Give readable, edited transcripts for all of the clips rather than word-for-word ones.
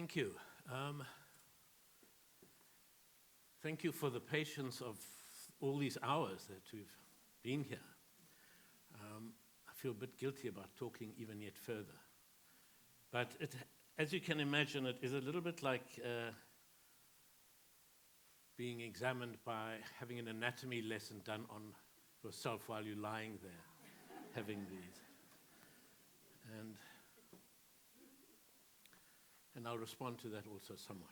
Thank you. Thank you for the patience of all these hours that we've been here. I feel a bit guilty about talking even yet further. But as you can imagine, it is a little bit like being examined by having an anatomy lesson done on yourself while you're lying there, having these. And I'll respond to that also somewhat.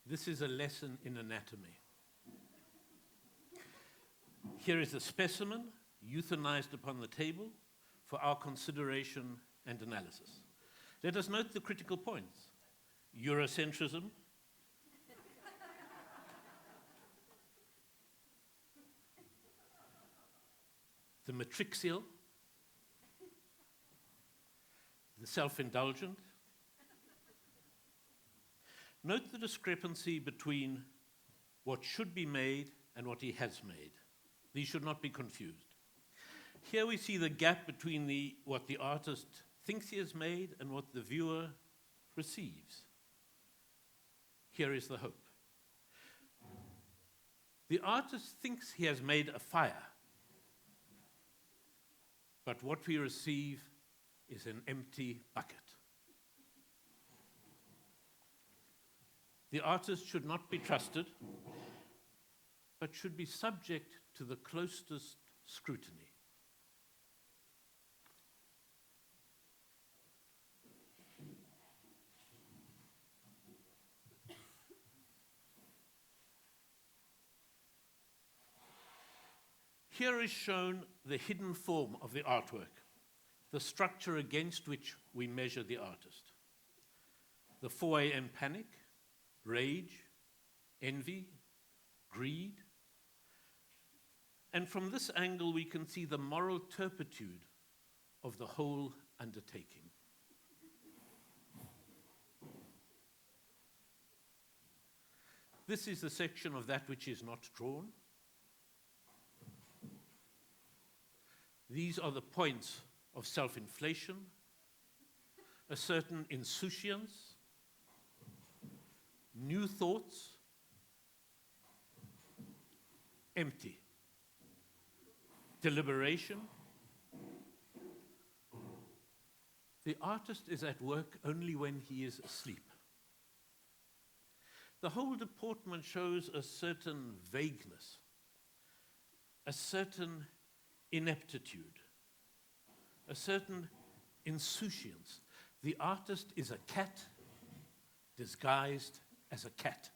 This is a lesson in anatomy. Here is a specimen euthanized upon the table for our consideration and analysis. Let us note the critical points. Eurocentrism, the matrixial, the self-indulgent. Note the discrepancy between what should be made and what he has made. These should not be confused. Here we see the gap between what the artist thinks he has made and what the viewer receives. Here is the hope. The artist thinks he has made a fire, but what we receive is an empty bucket. The artist should not be trusted, but should be subject to the closest scrutiny. Here is shown the hidden form of the artwork, the structure against which we measure the artist. The 4 a.m. panic, rage, envy, greed. And from this angle, we can see the moral turpitude of the whole undertaking. This is the section of that which is not drawn. These are the points of self-inflation, a certain insouciance, new thoughts, empty, deliberation. The artist is at work only when he is asleep. The whole deportment shows a certain vagueness, a certain ineptitude, a certain insouciance. The artist is a cat disguised as a cat.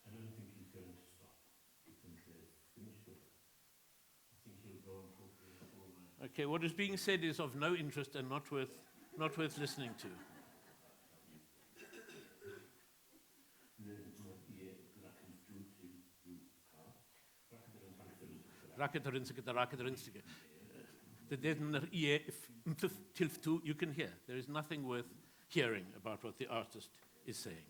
I don't think he's going to stop. I think they've finished with it. I think he'll go on for 3 or 4 minutes. Okay, what is being said is of no interest and not worth listening to. You can hear. There is nothing worth hearing about what the artist is saying.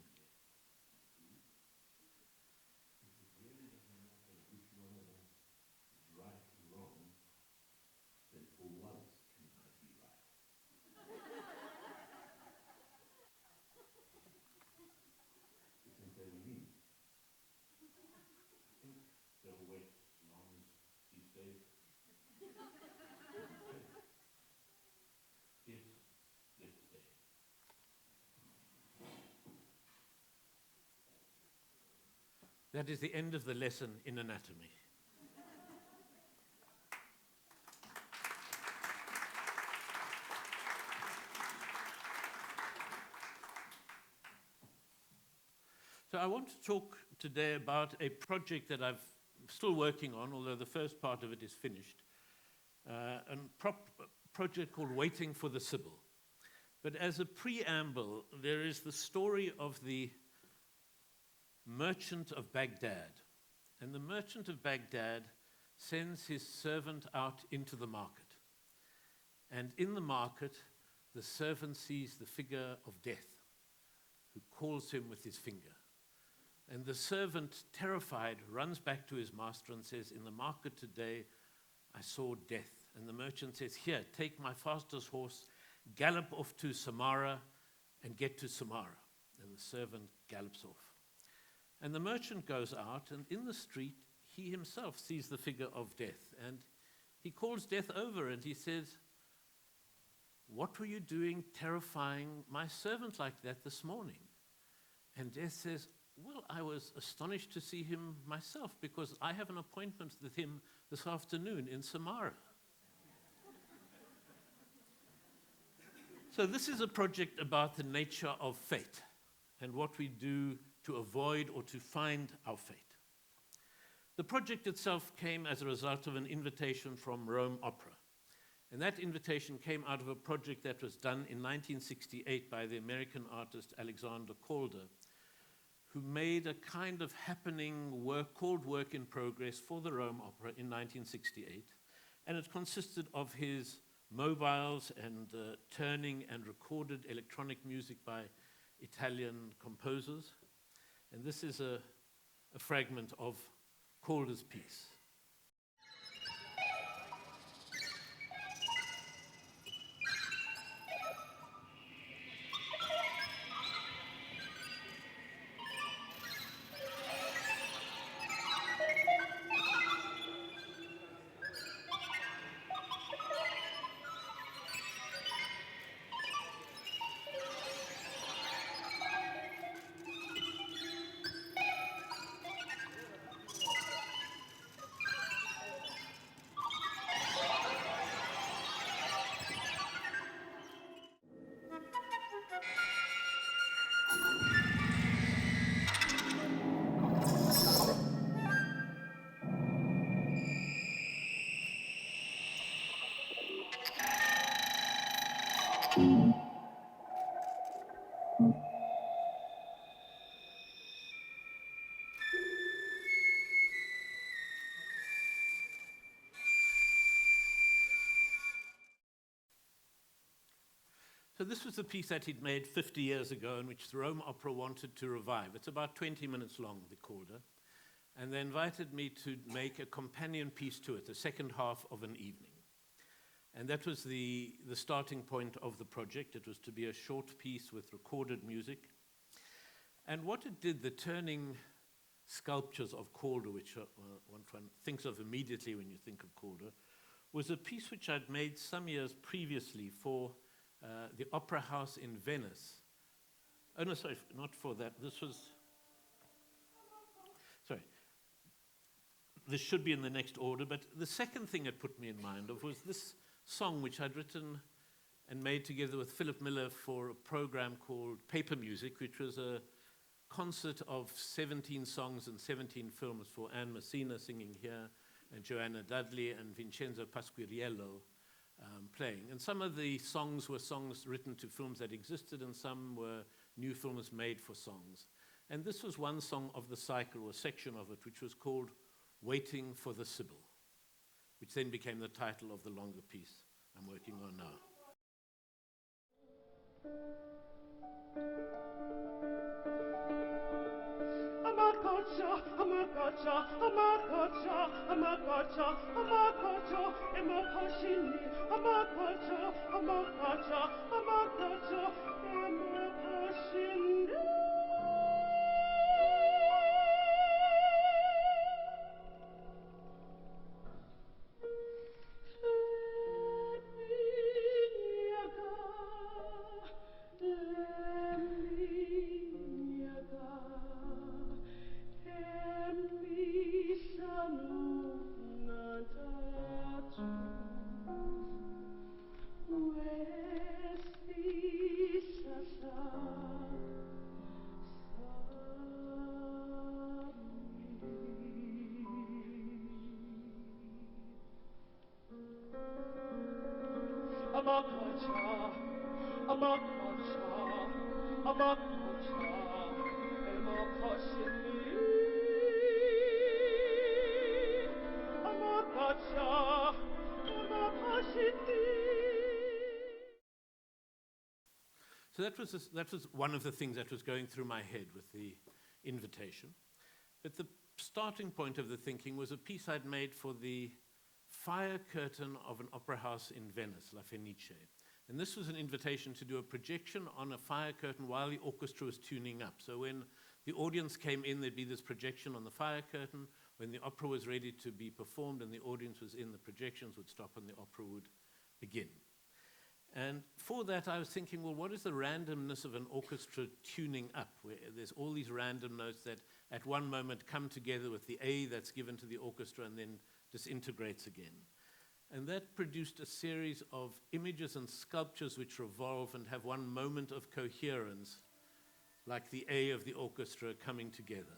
That is the end of the lesson in anatomy. So I want to talk today about a project that I've still working on, although the first part of it is finished, a project called Waiting for the Sibyl. But as a preamble, there is the story of the merchant of Baghdad. And the merchant of Baghdad sends his servant out into the market. And in the market, the servant sees the figure of death, who calls him with his finger. And the servant, terrified, runs back to his master and says, "In the market today, I saw death." And the merchant says, "Here, take my fastest horse, gallop off to Samara and get to Samara." And the servant gallops off. And the merchant goes out, and in the street, he himself sees the figure of death. And he calls death over, and he says, "What were you doing terrifying my servant like that this morning?" And death says, "Well, I was astonished to see him myself, because I have an appointment with him this afternoon in Samara." So this is a project about the nature of fate and what we do to avoid or to find our fate. The project itself came as a result of an invitation from Rome Opera. And that invitation came out of a project that was done in 1968 by the American artist Alexander Calder, who made a kind of happening work called Work in Progress for the Rome Opera in 1968. And it consisted of his mobiles and turning and recorded electronic music by Italian composers. And this is a fragment of Calder's piece. So this was the piece that he'd made 50 years ago, in which the Rome Opera wanted to revive. It's about 20 minutes long, the Calder. And they invited me to make a companion piece to it, the second half of an evening. And that was the starting point of the project. It was to be a short piece with recorded music. And what it did, the turning sculptures of Calder, which one thinks of immediately when you think of Calder, was a piece which I'd made some years previously for the Opera House in Venice. Oh, no, sorry, not for that. This should be in the next order, but the second thing it put me in mind of was this song which I'd written and made together with Philip Miller for a program called Paper Music, which was a concert of 17 songs and 17 films for Anne Messina singing here, and Joanna Dudley and Vincenzo Pasquiriello playing. And some of the songs were songs written to films that existed, and some were new films made for songs. And this was one song of the cycle, or a section of it, which was called Waiting for the Sibyl, which then became the title of the longer piece I'm working on now. So that was one of the things that was going through my head with the invitation. But the starting point of the thinking was a piece I'd made for the fire curtain of an opera house in Venice, La Fenice. And this was an invitation to do a projection on a fire curtain while the orchestra was tuning up. So when the audience came in, there'd be this projection on the fire curtain. When the opera was ready to be performed and the audience was in, the projections would stop and the opera would begin. And for that, I was thinking, well, what is the randomness of an orchestra tuning up, where there's all these random notes that at one moment come together with the A that's given to the orchestra and then disintegrates again. And that produced a series of images and sculptures which revolve and have one moment of coherence, like the A of the orchestra coming together.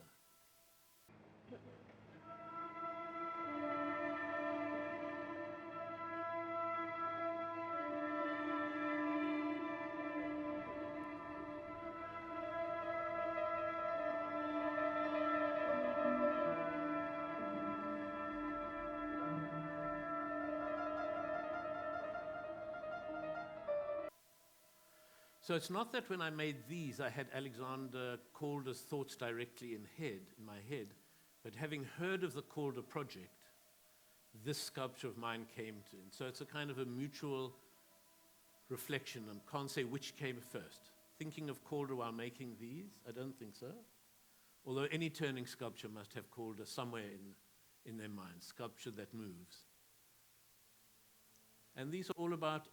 So it's not that when I made these, I had Alexander Calder's thoughts directly in my head, but having heard of the Calder project, this sculpture of mine came to. And so it's a kind of a mutual reflection, and can't say which came first. Thinking of Calder while making these? I don't think so. Although any turning sculpture must have Calder somewhere in their mind, sculpture that moves. And these are all about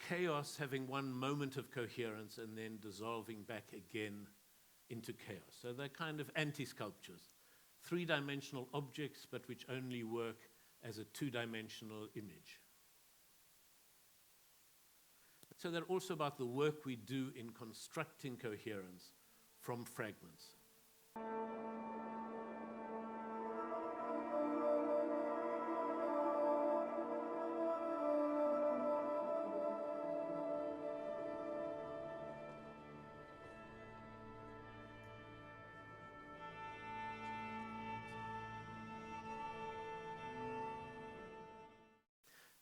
chaos having one moment of coherence and then dissolving back again into chaos. So they're kind of anti-sculptures, three-dimensional objects, but which only work as a two-dimensional image. So they're also about the work we do in constructing coherence from fragments.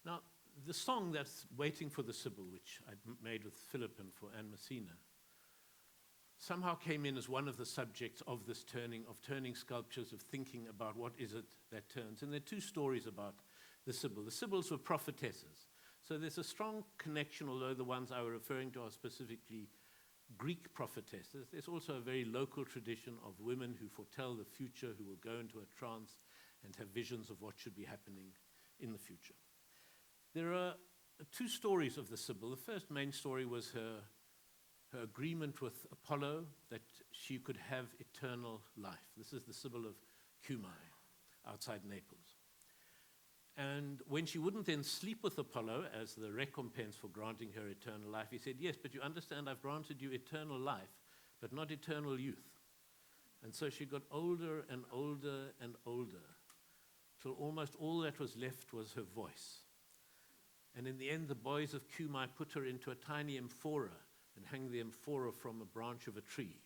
Now, the song that's Waiting for the Sibyl, which I made with Philip and for Anne Messina, somehow came in as one of the subjects of this turning sculptures, of thinking about what is it that turns. And there are two stories about the Sibyl. The Sibyls were prophetesses. So there's a strong connection, although the ones I were referring to are specifically Greek prophetesses. There's also a very local tradition of women who foretell the future, who will go into a trance and have visions of what should be happening in the future. There are two stories of the Sibyl. The first main story was her agreement with Apollo that she could have eternal life. This is the Sibyl of Cumae, outside Naples. And when she wouldn't then sleep with Apollo as the recompense for granting her eternal life, he said, yes, but you understand I've granted you eternal life, but not eternal youth. And so she got older and older and older, till almost all that was left was her voice. And in the end, the boys of Cumae put her into a tiny amphora and hung the amphora from a branch of a tree.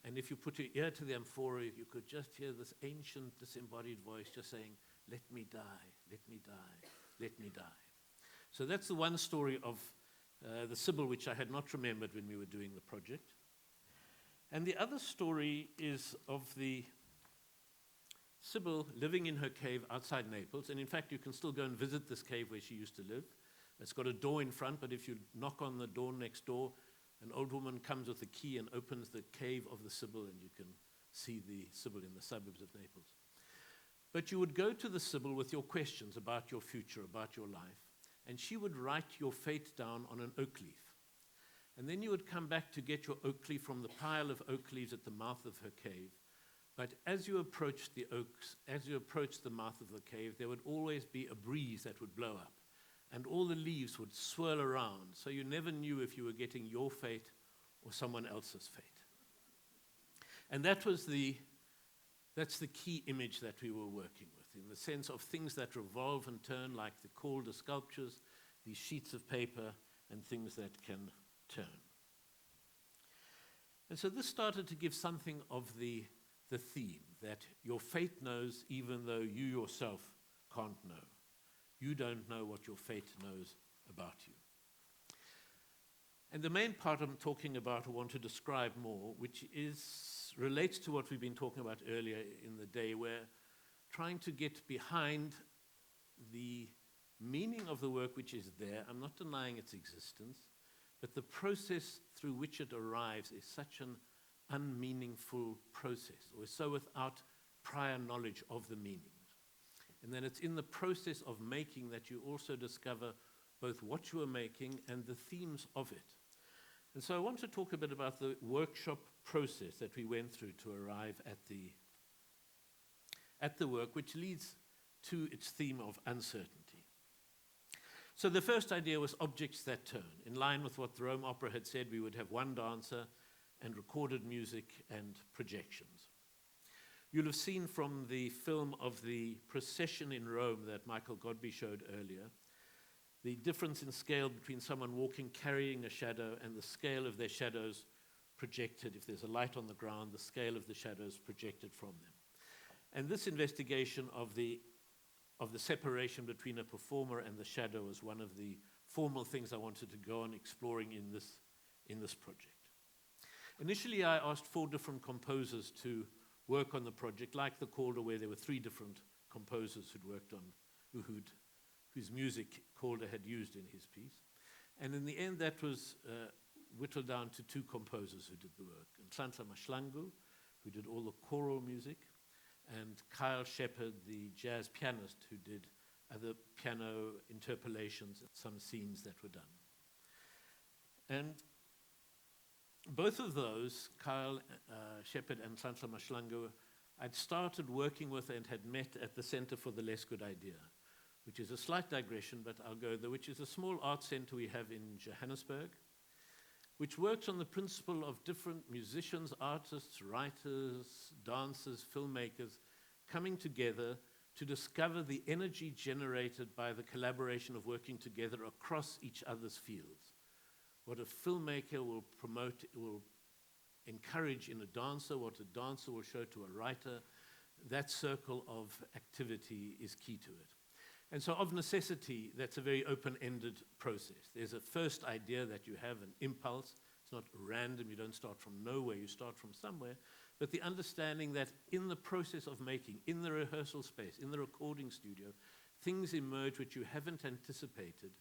And if you put your ear to the amphora, you could just hear this ancient disembodied voice just saying, let me die, let me die, let me die. So that's the one story of the Sibyl, which I had not remembered when we were doing the project. And the other story is of the Sibyl living in her cave outside Naples. And in fact, you can still go and visit this cave where she used to live. It's got a door in front, but if you knock on the door next door, an old woman comes with a key and opens the cave of the Sibyl, and you can see the Sibyl in the suburbs of Naples. But you would go to the Sibyl with your questions about your future, about your life, and she would write your fate down on an oak leaf. And then you would come back to get your oak leaf from the pile of oak leaves at the mouth of her cave. But as you approached the oaks, as you approached the mouth of the cave, there would always be a breeze that would blow up, and all the leaves would swirl around, so you never knew if you were getting your fate or someone else's fate. And that's the key image that we were working with, in the sense of things that revolve and turn, like the Calder sculptures, these sheets of paper and things that can turn. And so this started to give something of the theme, that your fate knows even though you yourself can't know. You don't know what your fate knows about you. And the main part I'm talking about, I want to describe more, which relates to what we've been talking about earlier in the day, where trying to get behind the meaning of the work which is there. I'm not denying its existence, but the process through which it arrives is such an unmeaningful process, or so without prior knowledge of the meanings. And then it's in the process of making that you also discover both what you are making and the themes of it. And so I want to talk a bit about the workshop process that we went through to arrive at the work, which leads to its theme of uncertainty. So the first idea was objects that turn. In line with what the Rome Opera had said, we would have one dancer and recorded music and projections. You'll have seen from the film of the procession in Rome that Michael Godby showed earlier, the difference in scale between someone walking carrying a shadow and the scale of their shadows projected. If there's a light on the ground, the scale of the shadows projected from them. And this investigation of the separation between a performer and the shadow was one of the formal things I wanted to go on exploring in this project. Initially, I asked 4 different composers to work on the project, like the Calder, where there were 3 different composers who'd worked on, whose music Calder had used in his piece. And in the end, that was whittled down to 2 composers who did the work. Nhlanhla Mahlangu, who did all the choral music, and Kyle Shepard, the jazz pianist, who did other piano interpolations and some scenes that were done. And both of those, Kyle Shepard and Nhlanhla Mahlangu, I'd started working with and had met at the Center for the Less Good Idea, which is a slight digression, but I'll go there, which is a small art center we have in Johannesburg, which works on the principle of different musicians, artists, writers, dancers, filmmakers coming together to discover the energy generated by the collaboration of working together across each other's fields. What a filmmaker will promote, will encourage in a dancer, what a dancer will show to a writer, that circle of activity is key to it. And so of necessity, that's a very open-ended process. There's a first idea that you have, an impulse. It's not random, you don't start from nowhere, you start from somewhere. But the understanding that in the process of making, in the rehearsal space, in the recording studio, things emerge which you haven't anticipated,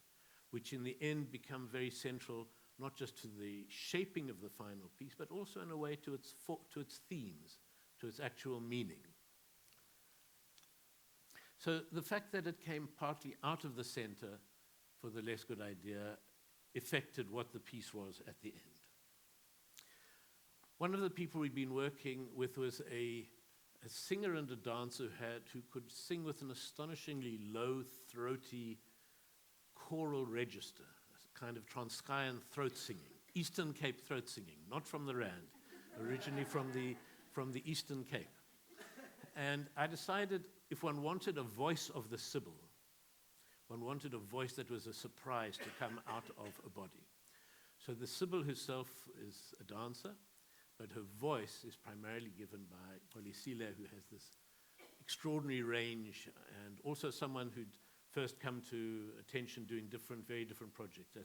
which in the end become very central, not just to the shaping of the final piece, but also in a way to its themes, to its actual meaning. So the fact that it came partly out of the Center for the Less Good Idea affected what the piece was at the end. One of the people we'd been working with was a singer and a dancer who could sing with an astonishingly low, throaty, choral register, a kind of Transkeian throat singing, Eastern Cape throat singing, not from the Rand, originally from the Eastern Cape. And I decided if one wanted a voice of the Sibyl, one wanted a voice that was a surprise to come out of a body. So the Sibyl herself is a dancer, but her voice is primarily given by Olisile, who has this extraordinary range, and also someone who'd first come to attention doing very different projects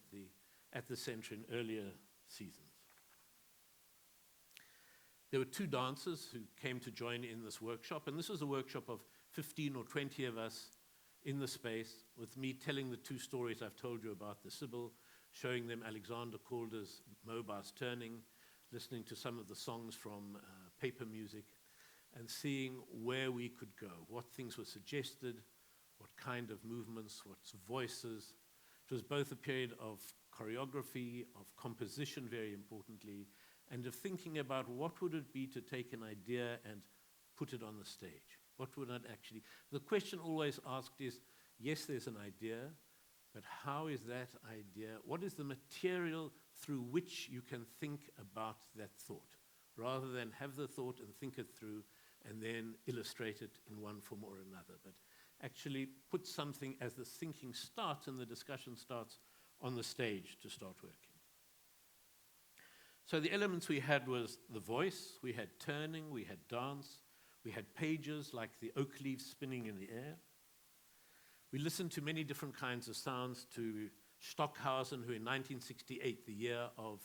at the center in earlier seasons. There were 2 dancers who came to join in this workshop, and this was a workshop of 15 or 20 of us in the space, with me telling the 2 stories I've told you about the Sibyl, showing them Alexander Calder's Mobile's Turning, listening to some of the songs from paper music, and seeing where we could go, what things were suggested, what kind of movements, what voices. It was both a period of choreography, of composition, very importantly, and of thinking about what would it be to take an idea and put it on the stage. What would it actually... The question always asked is, yes, there's an idea, but how is that idea, what is the material through which you can think about that thought, rather than have the thought and think it through and then illustrate it in one form or another. But actually put something as the thinking starts and the discussion starts on the stage to start working. So the elements we had was the voice, we had turning, we had dance, we had pages like the oak leaves spinning in the air. We listened to many different kinds of sounds, to Stockhausen, who in 1968, the year of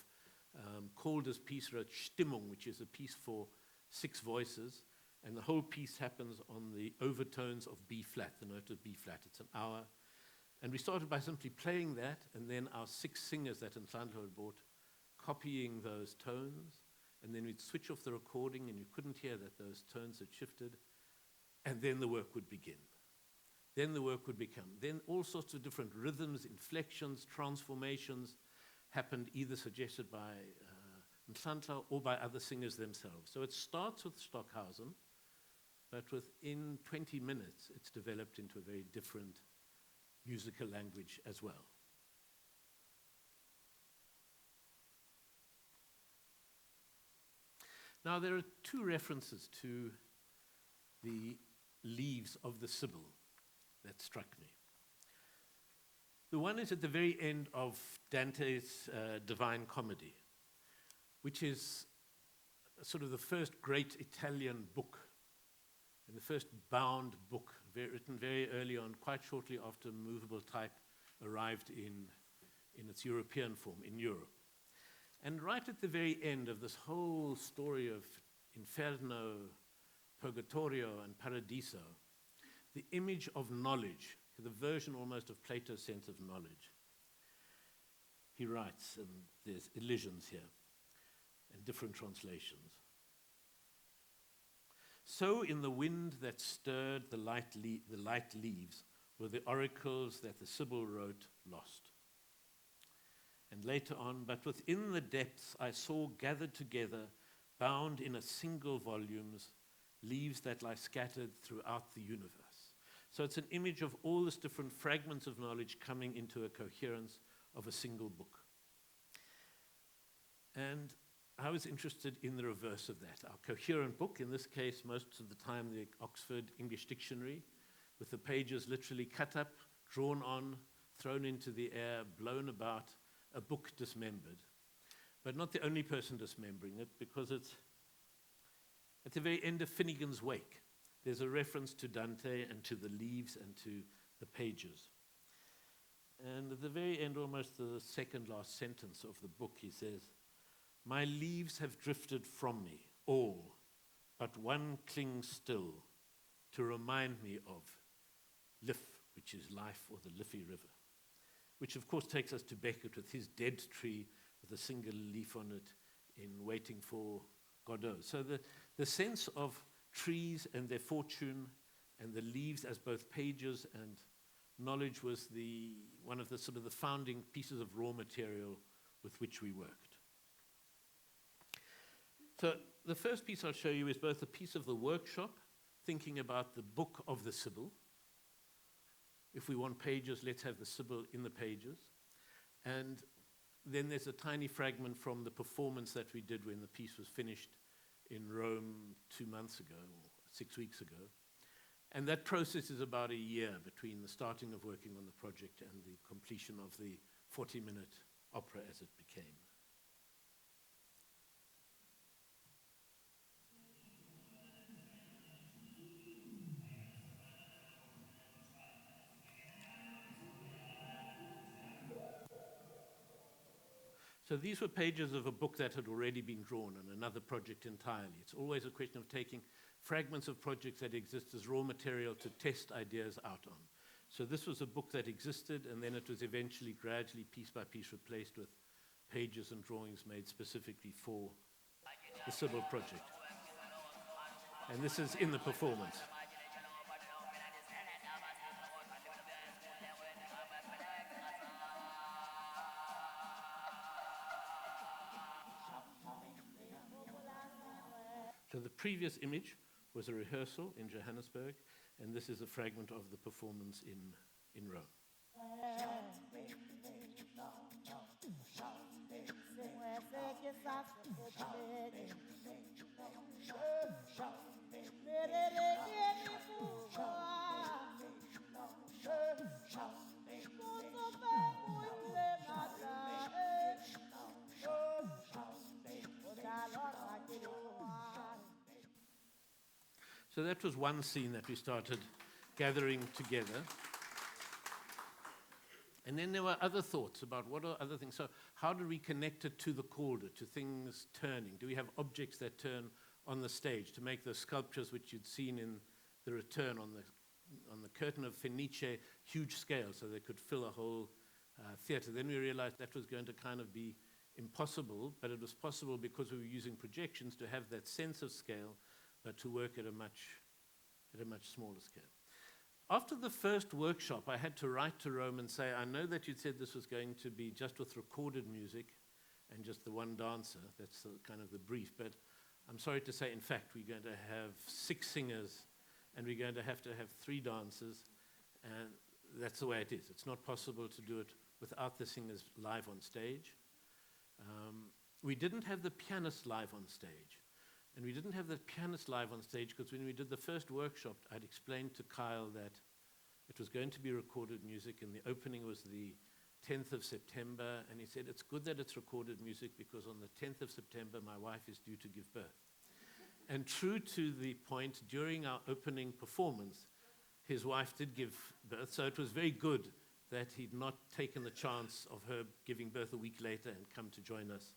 Calder's piece, wrote Stimmung, which is a piece for 6 voices, and the whole piece happens on the overtones of B flat, the note of B flat. It's an hour. And we started by simply playing that, and then our 6 singers that Untitled had brought, copying those tones, and then we'd switch off the recording, and you couldn't hear that those tones had shifted, and then the work would begin. Then the work would become. Then all sorts of different rhythms, inflections, transformations happened, either suggested by Nhlanhla or by other singers themselves. So it starts with Stockhausen, but within 20 minutes, it's developed into a very different musical language as well. Now, there are 2 references to the leaves of the Sibyl that struck me. The one is at the very end of Dante's Divine Comedy, which is sort of the first great Italian book, and the first bound book, written very early on, quite shortly after movable type arrived in its European form, in Europe. And right at the very end of this whole story of Inferno, Purgatorio, and Paradiso, the image of knowledge, the version almost of Plato's sense of knowledge. He writes, and there's elisions here, and different translations. So in the wind that stirred the light leaves were the oracles that the Sibyl wrote lost. And later on, but within the depths I saw gathered together, bound in a single volumes, leaves that lie scattered throughout the universe. So it's an image of all these different fragments of knowledge coming into a coherence of a single book. And I was interested in the reverse of that. Our coherent book, in this case, most of the time the Oxford English Dictionary, with the pages literally cut up, drawn on, thrown into the air, blown about, a book dismembered. But not the only person dismembering it, because it's at the very end of Finnegan's Wake. There's a reference to Dante and to the leaves and to the pages. And at the very end, almost the second last sentence of the book, he says, "My leaves have drifted from me, all, but one clings still to remind me of Lif, which is life, or the Liffey River," which of course takes us to Beckett with his dead tree with a single leaf on it in Waiting for Godot. So the sense of trees and their fortune and the leaves as both pages and knowledge was one of the sort of the founding pieces of raw material with which we worked. So the first piece I'll show you is both a piece of the workshop, thinking about the book of the Sibyl. If we want pages, let's have the Sibyl in the pages. And then there's a tiny fragment from the performance that we did when the piece was finished in Rome 2 months ago, or 6 weeks ago. And that process is about a year between the starting of working on the project and the completion of the 40-minute opera as it became. So these were pages of a book that had already been drawn on another project entirely. It's always a question of taking fragments of projects that exist as raw material to test ideas out on. So this was a book that existed, and then it was eventually gradually, piece by piece, replaced with pages and drawings made specifically for the Sibyl project. And this is in the performance. So the previous image was a rehearsal in Johannesburg, and this is a fragment of the performance in Rome. So that was one scene that we started gathering together. And then there were other thoughts about what are other things. So how do we connect it to the Calder, to things turning? Do we have objects that turn on the stage to make the sculptures which you'd seen in The Return on the curtain of Fenice, huge scale, so they could fill a whole theater? Then we realized that was going to kind of be impossible, but it was possible because we were using projections to have that sense of scale, but to work at a much smaller scale. After the first workshop, I had to write to Rome and say, I know that you'd said this was going to be just with recorded music and just the one dancer. That's kind of the brief. But I'm sorry to say, in fact, we're going to have 6 singers and we're going to have 3 dancers. And that's the way it is. It's not possible to do it without the singers live on stage. We didn't have the pianist live on stage. And we didn't have the pianist live on stage because when we did the first workshop, I'd explained to Kyle that it was going to be recorded music, and the opening was the 10th of September, and he said, it's good that it's recorded music because on the 10th of September, my wife is due to give birth. And true to the point, during our opening performance, his wife did give birth, so it was very good that he'd not taken the chance of her giving birth a week later and come to join us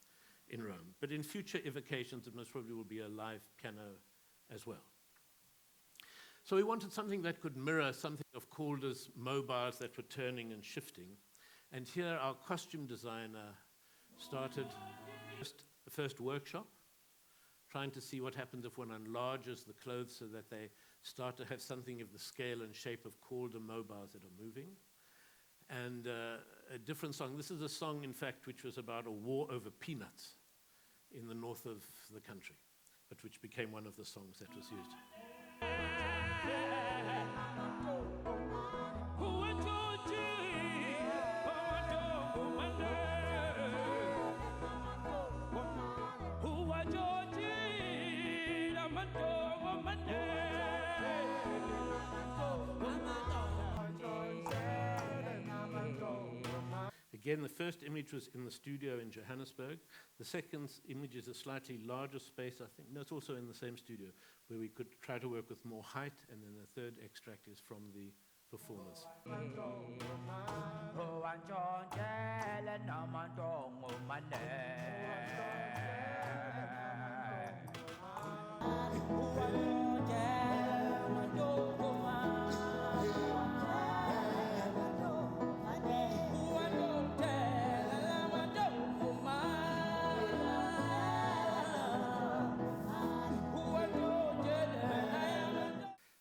in Rome. But in future evocations, it most probably will be a live piano as well. So we wanted something that could mirror something of Calder's mobiles that were turning and shifting. And here our costume designer started the first workshop, trying to see what happens if one enlarges the clothes so that they start to have something of the scale and shape of Calder mobiles that are moving. And a different song. This is a song, in fact, which was about a war over peanuts in the north of the country, but which became one of the songs that was used. Again, the first image was in the studio in Johannesburg. The second image is a slightly larger space, I think. No, it's also in the same studio, where we could try to work with more height, and then the third extract is from the performers.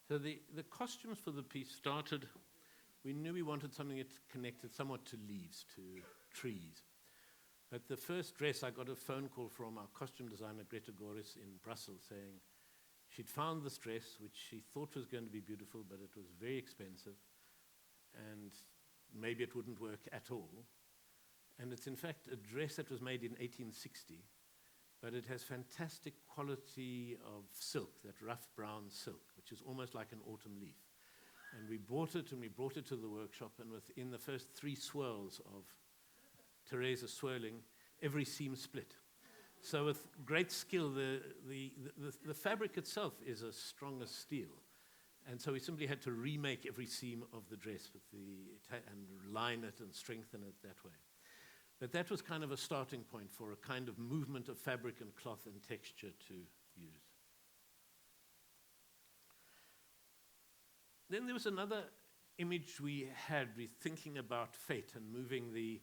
So the costumes for the piece started, we knew we wanted something that connected somewhat to leaves, to trees. But the first dress, I got a phone call from our costume designer, Greta Goris, in Brussels, saying she'd found this dress, which she thought was going to be beautiful, but it was very expensive, and maybe it wouldn't work at all. And it's in fact a dress that was made in 1860, but it has fantastic quality of silk, that rough brown silk, which is almost like an autumn leaf. And we brought it to the workshop, and within the first 3 swirls of Teresa swirling, every seam split. So with great skill, the fabric itself is as strong as steel. And so we simply had to remake every seam of the dress and line it and strengthen it that way. But that was kind of a starting point for a kind of movement of fabric and cloth and texture to use. Then there was another image we had, thinking about fate and moving the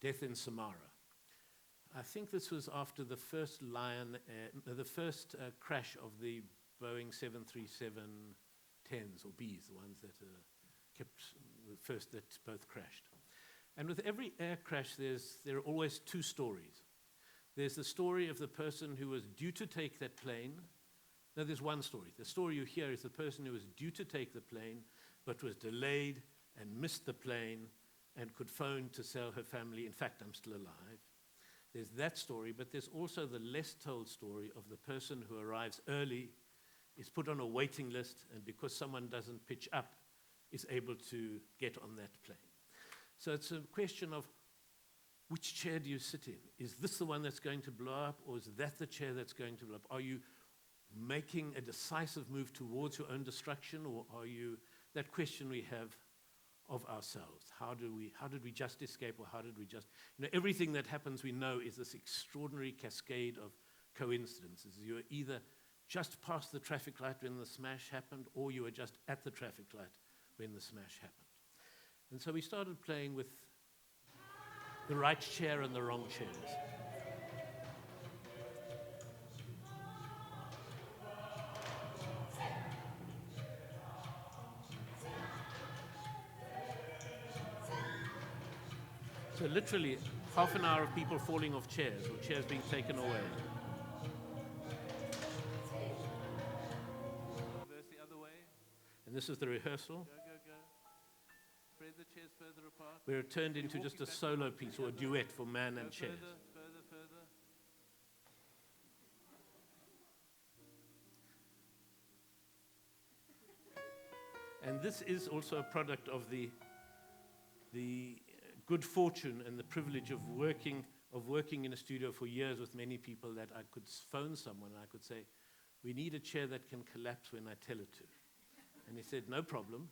death in Samara. I think this was after the first crash of the Boeing 737-10s or Bs, the ones that the first that both crashed. And with every air crash, there are always 2 stories. There's the story of the person who was due to take that plane. No, there's one story. The story you hear is the person who was due to take the plane, but was delayed and missed the plane and could phone to tell her family, in fact, I'm still alive. There's that story, but there's also the less told story of the person who arrives early, is put on a waiting list, and because someone doesn't pitch up, is able to get on that plane. So it's a question of which chair do you sit in? Is this the one that's going to blow up, or is that the chair that's going to blow up? Are you making a decisive move towards your own destruction, or are you, that question we have of ourselves. How did we just escape, or how did we just, everything that happens we know is this extraordinary cascade of coincidences. You were either just past the traffic light when the smash happened, or you were just at the traffic light when the smash happened. And so we started playing with the right chair and the wrong chairs. So literally, half an hour of people falling off chairs, or chairs being taken away. Reverse the other way. And this is the rehearsal. Go. Spread the chairs further apart. Where it turned into just a solo piece, or a duet for man and chairs. Further. And this is also a product of the good fortune and the privilege of working in a studio for years with many people, that I could phone someone and I could say, we need a chair that can collapse when I tell it to. And he said, no problem.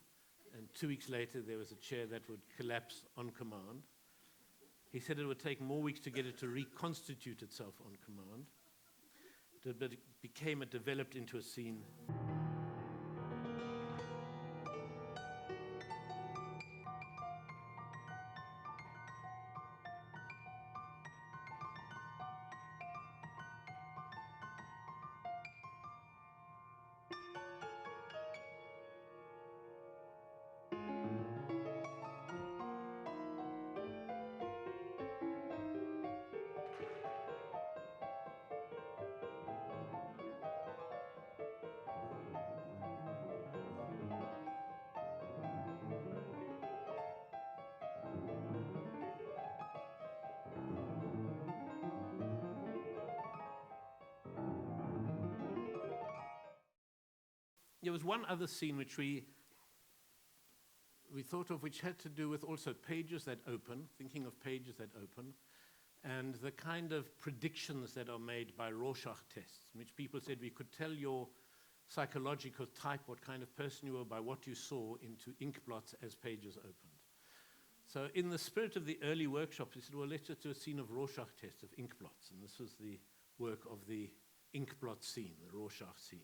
And 2 weeks later, there was a chair that would collapse on command. He said it would take more weeks to get it to reconstitute itself on command. But it developed into a scene. There was one other scene which we thought of, which had to do with also pages that open, thinking of pages that open, and the kind of predictions that are made by Rorschach tests, in which people said we could tell your psychological type, what kind of person you were, by what you saw into ink blots as pages opened. So in the spirit of the early workshops, we said, well, let's just do a scene of Rorschach tests of ink blots, and this was the work of the ink blot scene, the Rorschach scene.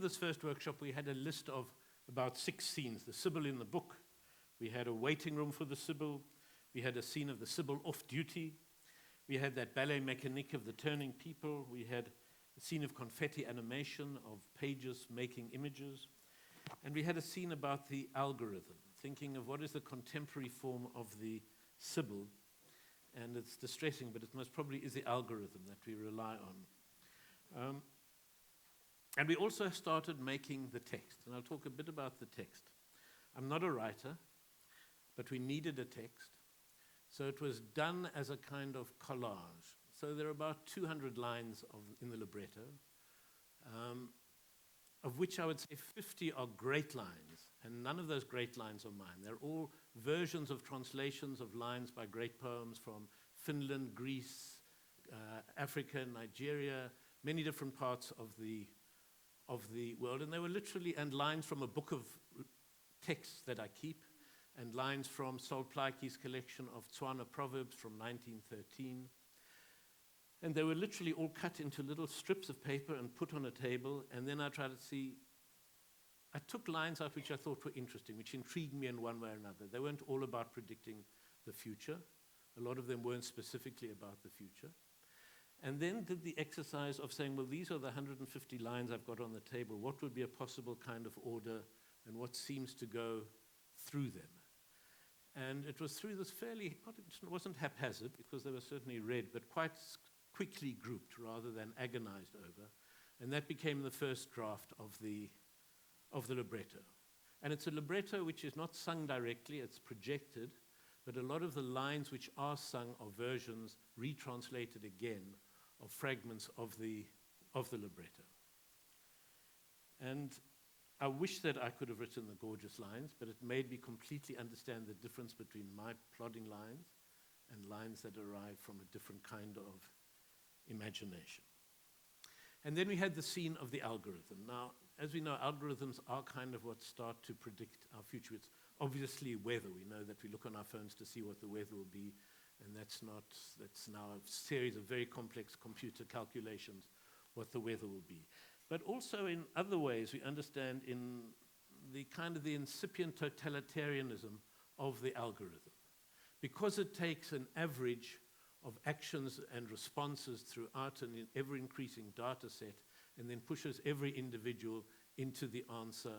This first workshop, we had a list of about 6 scenes. The Sibyl in the book. We had a waiting room for the Sibyl. We had a scene of the Sibyl off duty. We had that ballet mécanique of the turning people. We had a scene of confetti animation, of pages making images. And we had a scene about the algorithm, thinking of what is the contemporary form of the Sibyl. And it's distressing, but it most probably is the algorithm that we rely on. And we also started making the text, and I'll talk a bit about the text. I'm not a writer, but we needed a text, so it was done as a kind of collage. So there are about 200 lines in the libretto, of which I would say 50 are great lines, and none of those great lines are mine. They're all versions of translations of lines by great poems from Finland, Greece, Africa, Nigeria, many different parts of the world, and they were literally, and lines from a book of texts that I keep, and lines from Sol Plaatje's collection of Tswana proverbs from 1913. And they were literally all cut into little strips of paper and put on a table, and then I tried to see, I took lines out which I thought were interesting, which intrigued me in one way or another. They weren't all about predicting the future. A lot of them weren't specifically about the future. And then did the exercise of saying, well, these are the 150 lines I've got on the table. What would be a possible kind of order, and what seems to go through them? And it was through this fairly, it wasn't haphazard, because they were certainly read, but quite quickly grouped rather than agonized over. And that became the first draft of the libretto. And it's a libretto which is not sung directly, it's projected, but a lot of the lines which are sung are versions retranslated again of fragments of the libretto. And I wish that I could have written the gorgeous lines, but it made me completely understand the difference between my plodding lines and lines that arrive from a different kind of imagination. And then we had the scene of the algorithm. Now, as we know, algorithms are kind of what start to predict our future. It's obviously weather. We know that we look on our phones to see what the weather will be, and that's now a series of very complex computer calculations what the weather will be. But also in other ways, we understand in the kind of the incipient totalitarianism of the algorithm. Because it takes an average of actions and responses throughout an ever-increasing data set and then pushes every individual into the answer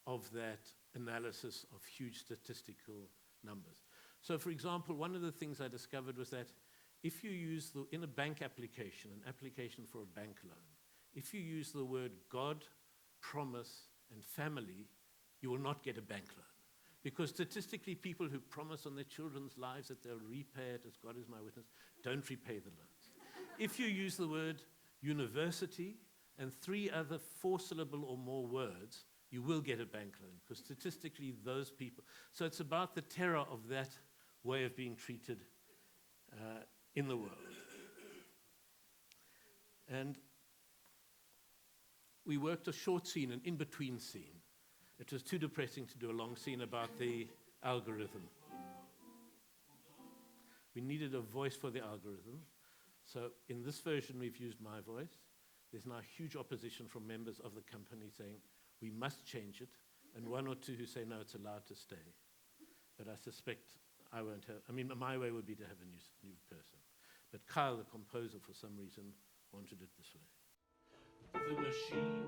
of that analysis of huge statistical numbers. So, for example, one of the things I discovered was that if you use, in a bank application, an application for a bank loan, if you use the word God, promise, and family, you will not get a bank loan. Because statistically, people who promise on their children's lives that they'll repay it, as God is my witness, don't repay the loans. If you use the word university and 3 other 4-syllable or more words, you will get a bank loan, because statistically, those people. So it's about the terror of that way of being treated in the world. And we worked a short scene, an in-between scene. It was too depressing to do a long scene about the algorithm. We needed a voice for the algorithm. So in this version, we've used my voice. There's now huge opposition from members of the company saying, we must change it, and 1 or 2 who say, no, it's allowed to stay. But I suspect I won't have, my way would be to have a new person. But Kyle, the composer, for some reason, wanted it this way. The machine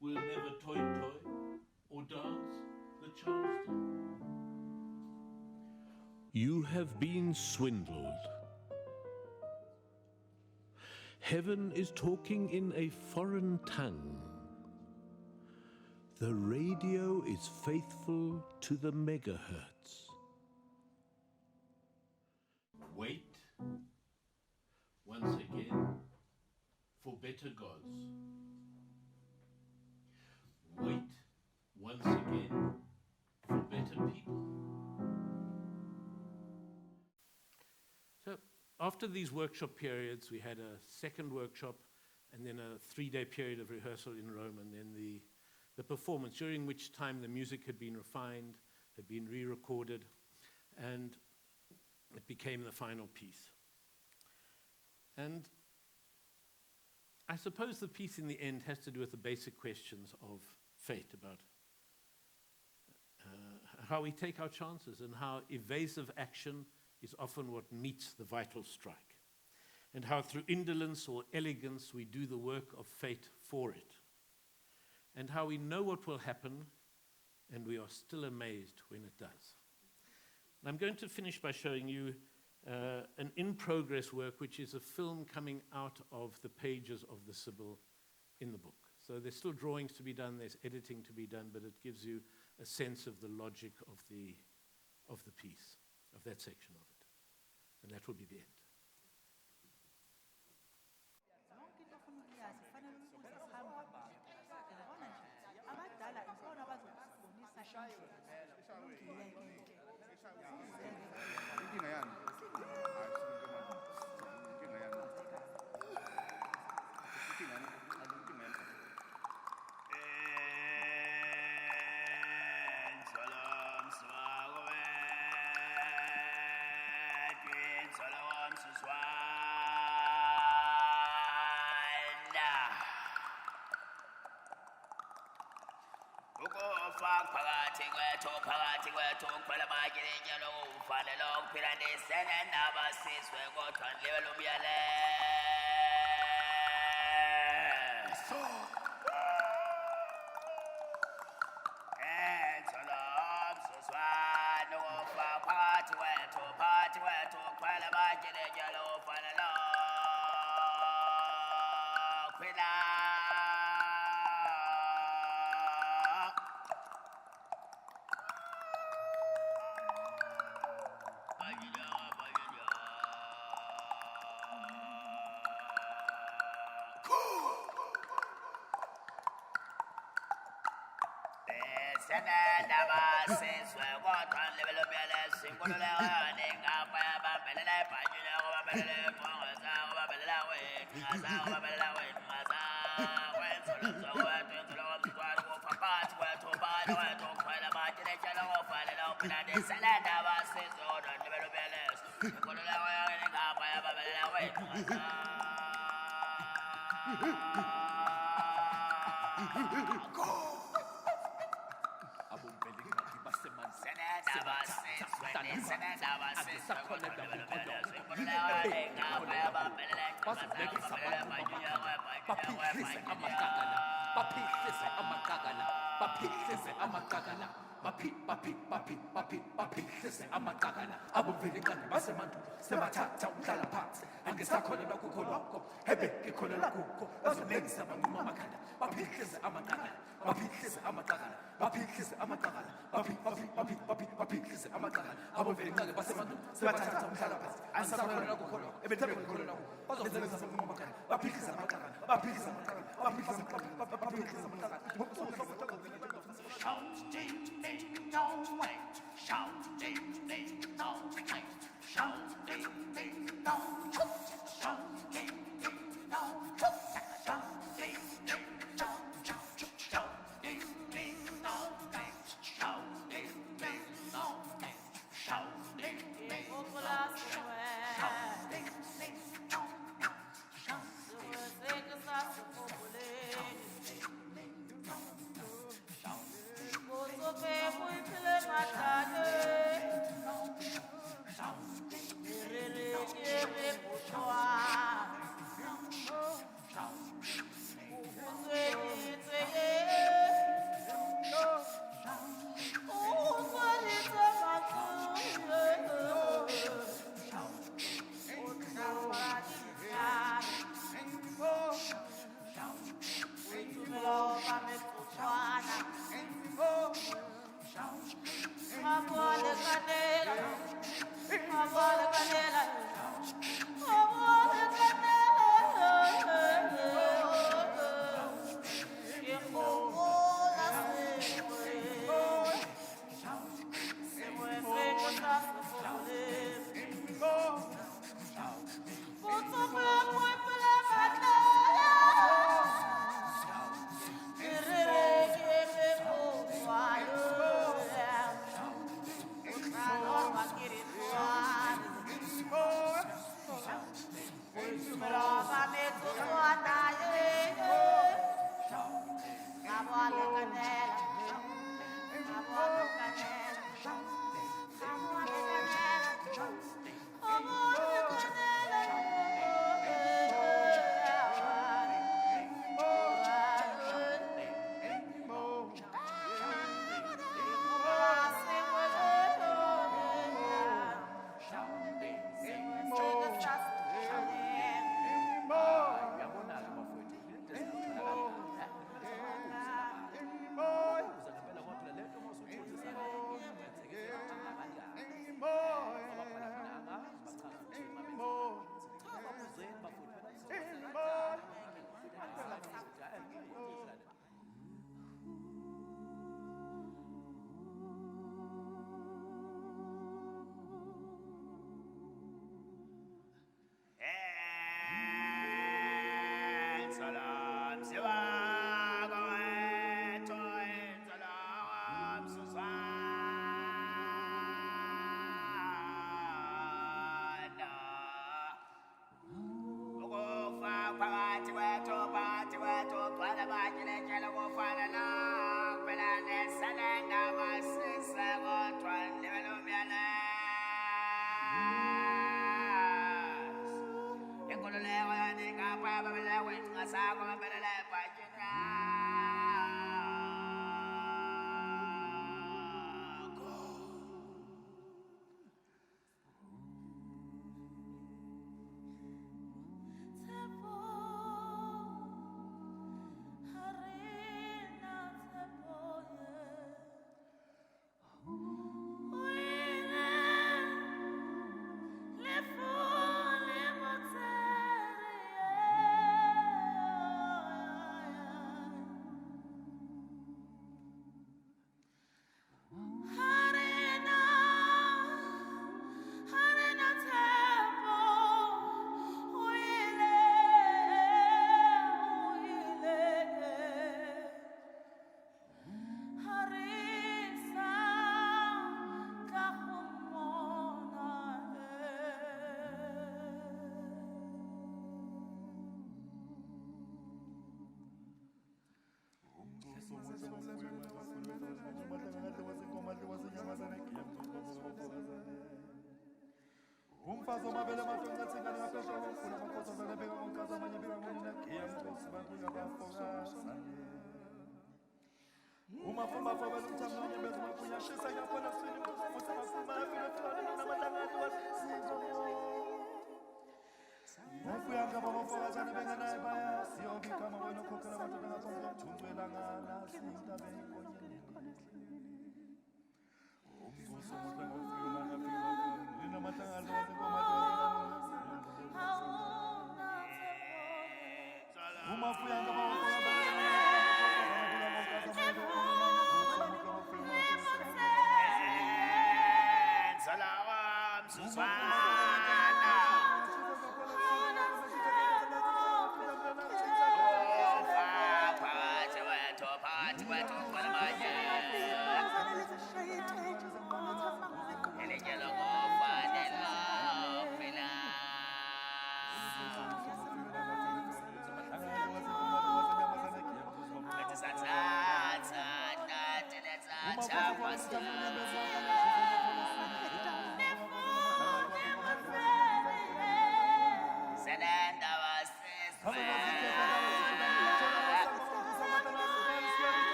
will never toy or dance the Charleston. You have been swindled. Heaven is talking in a foreign tongue. The radio is faithful to the megahertz. Wait once again for better gods. Wait once again for better people. So after these workshop periods, we had a second workshop and then a 3-day period of rehearsal in Rome, and then the performance, during which time the music had been refined, had been re-recorded, and it became the final piece. And I suppose the piece in the end has to do with the basic questions of fate, about how we take our chances and how evasive action is often what meets the vital strike, and how through indolence or elegance we do the work of fate for it, and how we know what will happen and we are still amazed when it does. And I'm going to finish by showing you an in-progress work, which is a film coming out of the pages of the Sibyl in the book. So there's still drawings to be done, there's editing to be done, but it gives you a sense of the logic of the piece, of that section of it. And that will be the end.